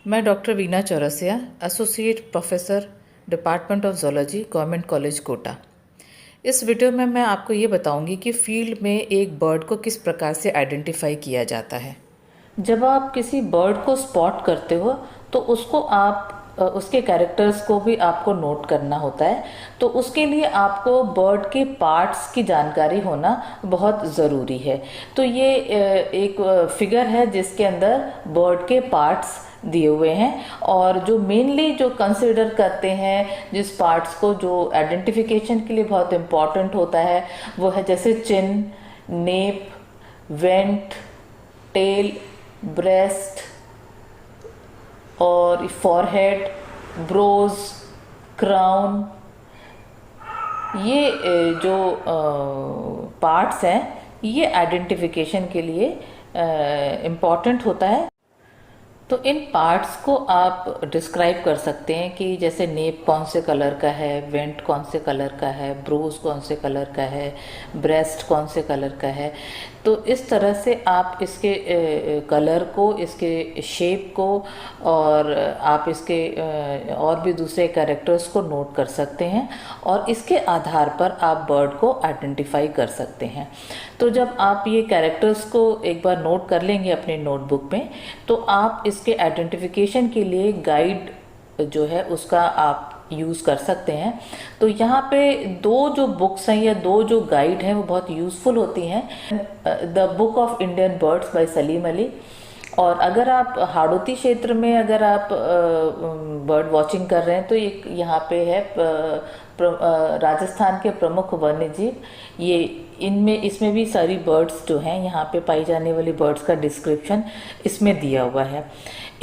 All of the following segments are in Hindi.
मैं doctor Veena Chaurasia, associate professor, department of zoology, government college Kota. इस वीडियो में मैं आपको ये बताऊंगी कि फील्ड में एक बर्ड को किस प्रकार से आइडेंटिफाई किया जाता है। जब आप किसी बर्ड को स्पॉट करते हो तो उसको आप उसके कैरेक्टर्स को भी आपको नोट करना होता है। तो उसके लिए आपको बर्ड के पार्ट्स की जानकारी होना बहुत ज़रूरी है। तो ये एक फिगर है जिसके अंदर बर्ड के पार्ट्स दिए हुए हैं, और जो मेनली जो कंसिडर करते हैं जिस पार्ट्स को जो आइडेंटिफिकेशन के लिए बहुत इम्पॉर्टेंट होता है वो है जैसे चिन, नेप, वेंट, टेल, ब्रेस्ट और फॉरहेड, ब्रोज, क्राउन। ये जो पार्ट्स हैं ये आइडेंटिफिकेशन के लिए इम्पॉर्टेंट होता है। तो इन पार्ट्स को आप डिस्क्राइब कर सकते हैं कि जैसे नेप कौन से कलर का है, वेंट कौन से कलर का है, ब्रोज कौन से कलर का है, ब्रेस्ट कौन से कलर का है। तो इस तरह से आप इसके कलर को, इसके शेप को और आप इसके और भी दूसरे कैरेक्टर्स को नोट कर सकते हैं, और इसके आधार पर आप बर्ड को आइडेंटिफाई कर सकते हैं। तो जब आप ये कैरेक्टर्स को एक बार नोट कर लेंगे अपने नोटबुक में, तो आप इसके आइडेंटिफिकेशन के लिए गाइड जो है उसका आप यूज़ कर सकते हैं। तो यहाँ पे दो जो बुक्स हैं या दो जो गाइड हैं वो बहुत यूज़फुल होती हैं। The book of Indian birds by Salim Ali. और अगर आप हाड़ौती क्षेत्र में अगर आप बर्ड वॉचिंग कर रहे हैं तो एक यहाँ पे है राजस्थान के प्रमुख वन्य जीव। ये इनमें इसमें भी सारी बर्ड्स जो हैं यहाँ पे पाई जाने वाली बर्ड्स का डिस्क्रिप्शन इसमें दिया हुआ है।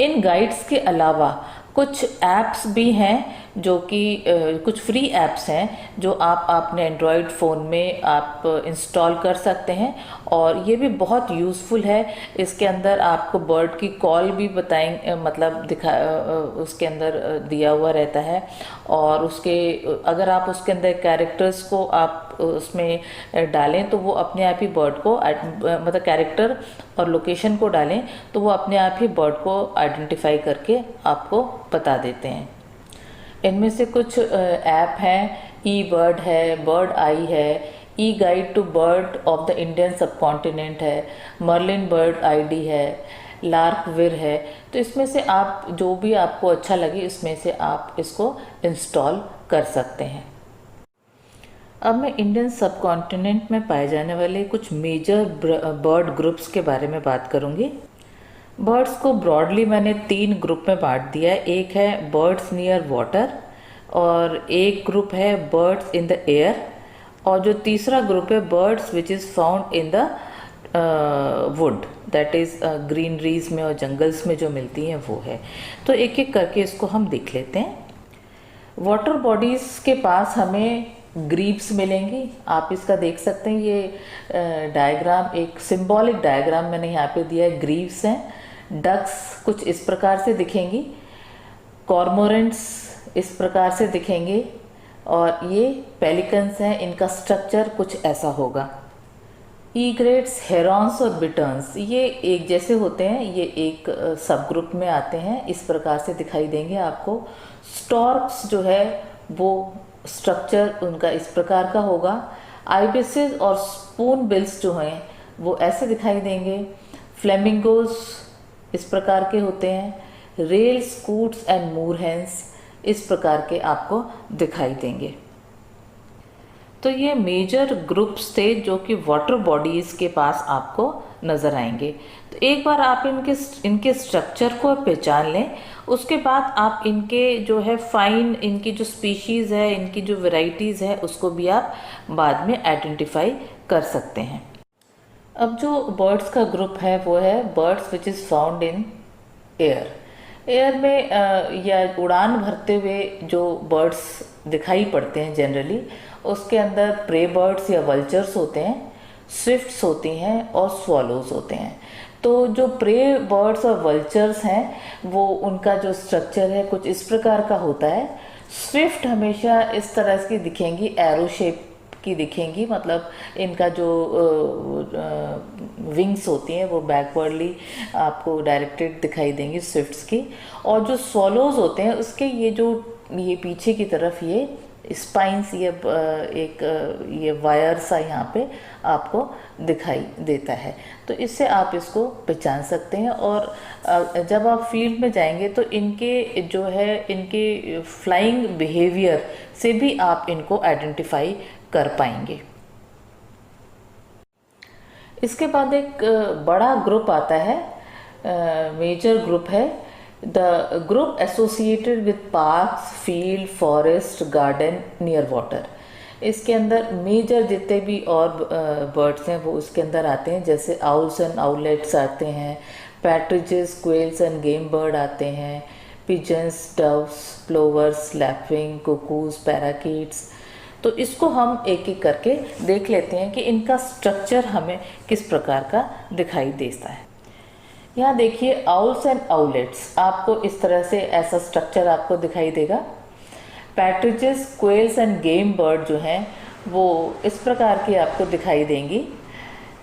इन गाइड्स के अलावा कुछ ऐप्स भी हैं जो कि कुछ फ्री ऐप्स हैं जो आप अपने एंड्रॉयड फ़ोन में आप इंस्टॉल कर सकते हैं, और ये भी बहुत यूज़फुल है। इसके अंदर आपको बर्ड की कॉल भी बताएं, मतलब उसके अंदर दिया हुआ रहता है, और उसके अगर आप उसके अंदर कैरेक्टर्स को आप उसमें डालें तो वो अपने आप ही बर्ड को मतलब कैरेक्टर और लोकेशन को डालें तो वो अपने आप ही बर्ड को आइडेंटिफाई करके आपको बता देते हैं। इनमें से कुछ ऐप हैं, ई बर्ड है, बर्ड आई है, a guide to bird of the Indian subcontinent है, मर्लिन बर्ड आईडी है, लार्कविर है। तो इसमें से आप जो भी आपको अच्छा लगे इसमें से आप इसको इंस्टॉल कर सकते हैं। अब मैं इंडियन सबकॉन्टिनेंट में पाए जाने वाले कुछ मेजर बर्ड ग्रुप्स के बारे में बात करूंगी। बर्ड्स को ब्रॉडली मैंने 3 ग्रुप में बांट दिया है। एक है बर्ड्स नियर वाटर, और एक ग्रुप है बर्ड्स इन द एयर, और जो तीसरा ग्रुप है birds which is found in the wood, that is greeneries में और जंगल्स में जो मिलती हैं वो है। तो एक एक करके इसको हम देख लेते हैं। वाटर बॉडीज़ के पास हमें ग्रीव्स मिलेंगी। आप इसका देख सकते हैं, ये डायग्राम एक सिंबॉलिक डायग्राम मैंने यहाँ पे दिया है। ग्रीव्स हैं। डक्स कुछ इस प्रकार से दिखेंगी, कॉर्मोरेंट्स इस प्रकार से दिखेंगे, और ये पेलिकन्स हैं, इनका स्ट्रक्चर कुछ ऐसा होगा। ईग्रेट्स, हेरॉन्स और बिटर्न्स ये एक जैसे होते हैं, ये एक सब ग्रुप में आते हैं, इस प्रकार से दिखाई देंगे आपको। स्टॉर्क्स जो है वो स्ट्रक्चर उनका इस प्रकार का होगा। आइबिसेस और स्पून बिल्स जो हैं वो ऐसे दिखाई देंगे। फ्लेमिंगोज इस प्रकार के होते हैं। रेल, स्कूट्स एंड मूरहेंस इस प्रकार के आपको दिखाई देंगे। तो ये मेजर ग्रुप्स थे जो कि वाटर बॉडीज़ के पास आपको नज़र आएंगे। तो एक बार आप इनके स्ट्रक्चर को पहचान लें, उसके बाद आप इनके जो है फाइन, इनकी जो स्पीशीज़ है, इनकी जो वैरायटीज़ है उसको भी आप बाद में आइडेंटिफाई कर सकते हैं। अब जो बर्ड्स का ग्रुप है वो है birds which is found in air. Air में या उड़ान भरते हुए जो बर्ड्स दिखाई पड़ते हैं जनरली, उसके अंदर प्रे बर्ड्स या वल्चर्स होते हैं, स्विफ्ट्स होती हैं और स्वॉलोज होते हैं। तो जो प्रे बर्ड्स और वल्चर्स हैं वो उनका जो स्ट्रक्चर है कुछ इस प्रकार का होता है। स्विफ्ट हमेशा इस तरह की दिखेंगी, एरो शेप की दिखेंगी, मतलब इनका जो विंग्स होती हैं वो बैकवर्डली आपको डायरेक्टेड दिखाई देंगी स्विफ्ट्स की। और जो स्वॉलोज होते हैं उसके ये पीछे की तरफ ये स्पाइंस, ये वायर सा यहाँ पे आपको दिखाई देता है। तो इससे आप इसको पहचान सकते हैं। और जब आप फील्ड में जाएंगे तो इनके फ्लाइंग बिहेवियर से भी आप इनको आइडेंटिफाई कर पाएंगे। इसके बाद एक बड़ा ग्रुप आता है, मेजर ग्रुप है, the group associated with parks, field, forest, garden near water. इसके अंदर मेजर जितने भी और बर्ड्स हैं वो उसके अंदर आते हैं, जैसे आउल्स एंड आउलेट्स आते हैं, partridges, quails and game bird आते हैं, pigeons, doves, plovers, lapwing, cuckoos, parakeets. तो इसको हम एक एक करके देख लेते हैं कि इनका स्ट्रक्चर हमें किस प्रकार का दिखाई देता है। यहाँ देखिए आउल्स एंड आउलेट्स, आपको इस तरह से ऐसा स्ट्रक्चर आपको दिखाई देगा। पैट्रिजेस, क्वेल्स एंड गेम बर्ड जो हैं वो इस प्रकार की आपको दिखाई देंगी।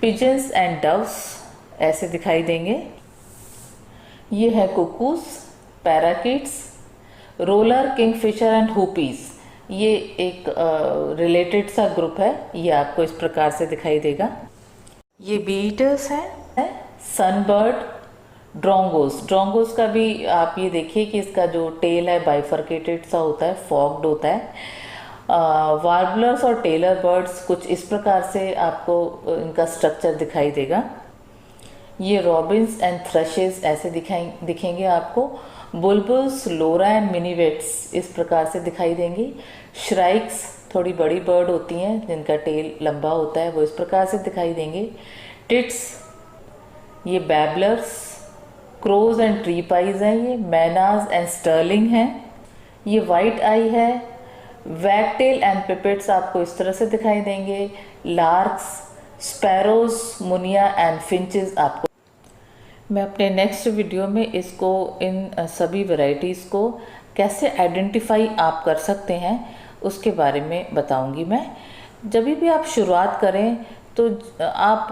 पिजन्स एंड डव्स ऐसे दिखाई देंगे। ये है कुकूज, पैराकीट्स, रोलर, किंगफिशर एंड हुपीज। ये एक रिलेटेड सा ग्रुप है, ये आपको इस प्रकार से दिखाई देगा। ये बी ईटर्स हैं, सनबर्ड, ड्रोंगोस का भी आप ये देखिए कि इसका जो टेल है बाइफर्केटेड सा होता है, फॉग्ड होता है। वार्बलर्स और टेलर बर्ड्स कुछ इस प्रकार से आपको इनका स्ट्रक्चर दिखाई देगा। ये रॉबिन्स एंड थ्रशेस ऐसे दिखेंगे आपको। बुलबुल्स, लोरा एंड मिनीवेट्स इस प्रकार से दिखाई देंगी। श्राइक्स थोड़ी बड़ी बर्ड होती हैं जिनका टेल लंबा होता है, वो इस प्रकार से दिखाई देंगे। टिट्स, ये बैबलर्स, क्रोज एंड ट्री पाइज हैं, ये मैनाज एंड स्टर्लिंग हैं। ये वाइट आई है। वैगटेल एंड पिपेट्स आपको इस तरह से दिखाई देंगे। Larks, sparrows, Muniya and finches आपको। मैं अपने नेक्स्ट वीडियो में इन सभी वैरायटीज़ को कैसे आइडेंटिफाई आप कर सकते हैं उसके बारे में बताऊंगी मैं। जब भी आप शुरुआत करें तो आप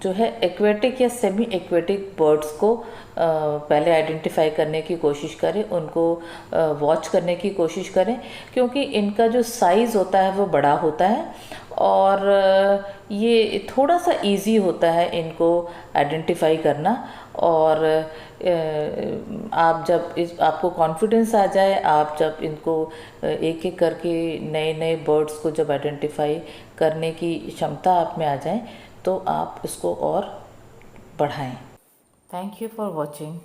जो है एक्वेटिक या सेमी एक्वेटिक बर्ड्स को पहले आइडेंटिफाई करने की कोशिश करें, उनको वॉच करने की कोशिश करें, क्योंकि इनका जो साइज़ होता है वो बड़ा होता है और ये थोड़ा सा इजी होता है इनको आइडेंटिफाई करना। और आप जब आपको कॉन्फिडेंस आ जाए, आप जब इनको एक एक करके नए नए बर्ड्स को जब आइडेंटिफाई करने की क्षमता आप में आ जाए तो आप इसको और बढ़ाएं। Thank you for watching.